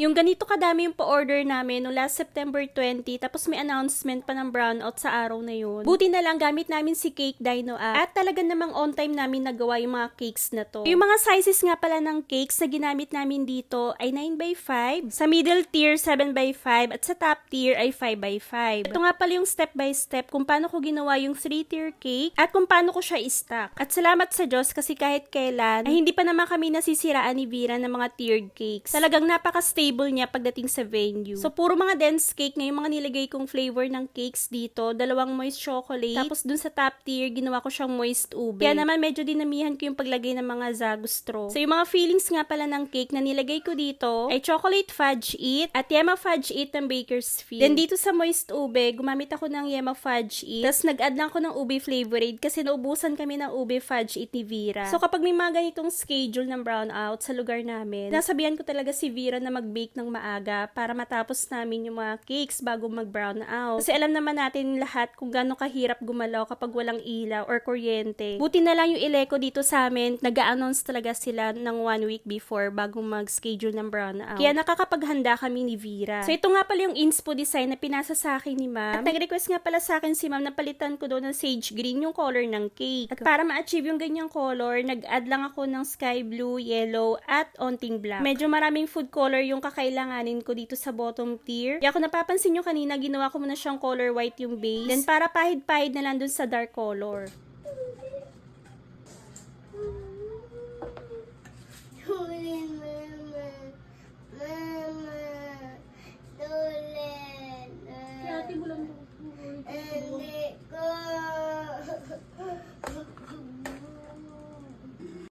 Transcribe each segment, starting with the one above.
Yung ganito kadami yung pa-order namin no last September 20, tapos may announcement pa ng brownout sa araw na yun. Buti na lang gamit namin si Cake Dino app at talaga namang on time namin nagawa yung mga cakes na to. Yung mga sizes nga pala ng cakes na ginamit namin dito ay 9x5, sa middle tier 7x5 at sa top tier ay 5x5. Ito nga pala yung step by step kung paano ko ginawa yung 3-tier cake at kung paano ko siya i-stack. At salamat sa Diyos kasi kahit kailan ay hindi pa naman kami nasisiraan ni Vera ng mga tiered cakes. Talagang napaka-stable niya pagdating sa venue. So, puro mga dense cake na yung mga nilagay kong flavor ng cakes dito. Dalawang moist chocolate. Tapos dun sa top tier, ginawa ko siyang moist ube. Kaya naman medyo dinamihan ko yung paglagay ng mga Zagustro. So, yung mga fillings nga pala ng cake na nilagay ko dito ay chocolate fudge it at Yema fudge it ng Baker's Field. Then dito sa moist ube, gumamit ako ng Yema fudge it. Tapos nag-add lang ako ng ube flavorade kasi naubusan kami ng ube fudge it ni Vera. So, kapag may mga ganitong schedule ng brownout sa lugar namin, nasabihan ko talaga si Vera na mag-bake ng maaga para matapos namin yung mga cakes bago mag-brown out. Kasi alam naman natin lahat kung gaano kahirap gumalaw kapag walang ilaw or kuryente. Buti na lang yung Eleco dito sa amin, nag-a-announce talaga sila ng 1 week before bago mag-schedule ng brown out. Kaya nakakapaghanda kami ni Vera. So ito nga pala yung inspo design na pinasa sa akin ni ma'am. At nag-request nga pala sa akin si ma'am na palitan ko doon ng sage green yung color ng cake. At para ma-achieve yung ganyang color, nag-add lang ako ng sky blue, yellow, at onting black. Medyo maraming food color yung kakailanganin ko dito sa bottom tier. Kaya kung napapansin nyo kanina, ginawa ko muna siyang color white yung base. Then para pahid-pahid na lang dun sa dark color.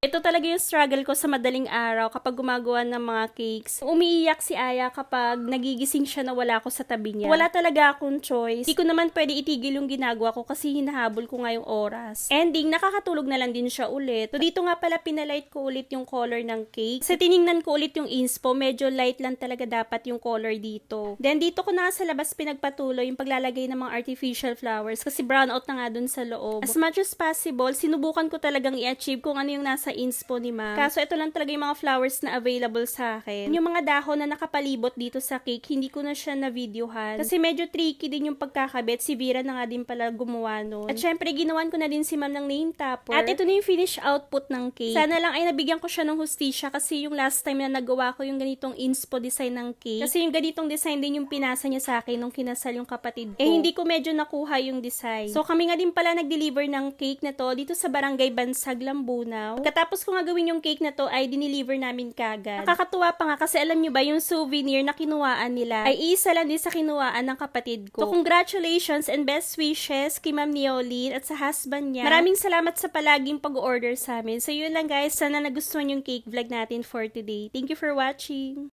Ito talaga yung struggle ko sa madaling araw kapag gumagawa ng mga cakes. Umiiyak si Aya kapag nagigising siya na wala ako sa tabi niya. Wala talaga akong choice. Hindi ko naman pwede itigil yung ginagawa ko kasi hinahabol ko nga yung oras. Ending, nakakatulog na lang din siya ulit. So dito nga pala pinalight ko ulit yung color ng cake. Kasi tiningnan ko ulit yung inspo, medyo light lang talaga dapat yung color dito. Then dito ko na sa labas pinagpatuloy yung paglalagay ng mga artificial flowers kasi brown out na nga dun sa loob. As much as possible, sinubukan ko talagang i-achieve kung ano yung nasa inspo ni ma'am. Kaso ito lang talaga yung mga flowers na available sa akin. Yung mga dahon na nakapalibot dito sa cake, hindi ko na siya na-videohan. Kasi medyo tricky din yung pagkakabit. Si Vera na nga din pala gumawa nun. At syempre, ginawan ko na din si ma'am ng name topper. At ito na yung finished output ng cake. Sana lang ay nabigyan ko siya ng hustisya kasi yung last time na nagawa ko yung ganitong inspo design ng cake. Kasi yung ganitong design din yung pinasa niya sa akin nung kinasal yung kapatid ko. Eh, hindi ko medyo nakuha yung design. So, kami nga din pala nag-deliver ng cake na to dito sa Barangay Bansag, Lambunaw. Tapos kung nga gawin yung cake na to ay dineliver namin kagad. Nakakatuwa pa nga kasi alam nyo ba yung souvenir na kinuhaan nila ay isa lang din sa kinuhaan ng kapatid ko. So congratulations and best wishes kay Ma'am Neolene at sa husband niya. Maraming salamat sa palaging pag-order sa amin. So yun lang guys, sana nagustuhan yung cake vlog natin for today. Thank you for watching!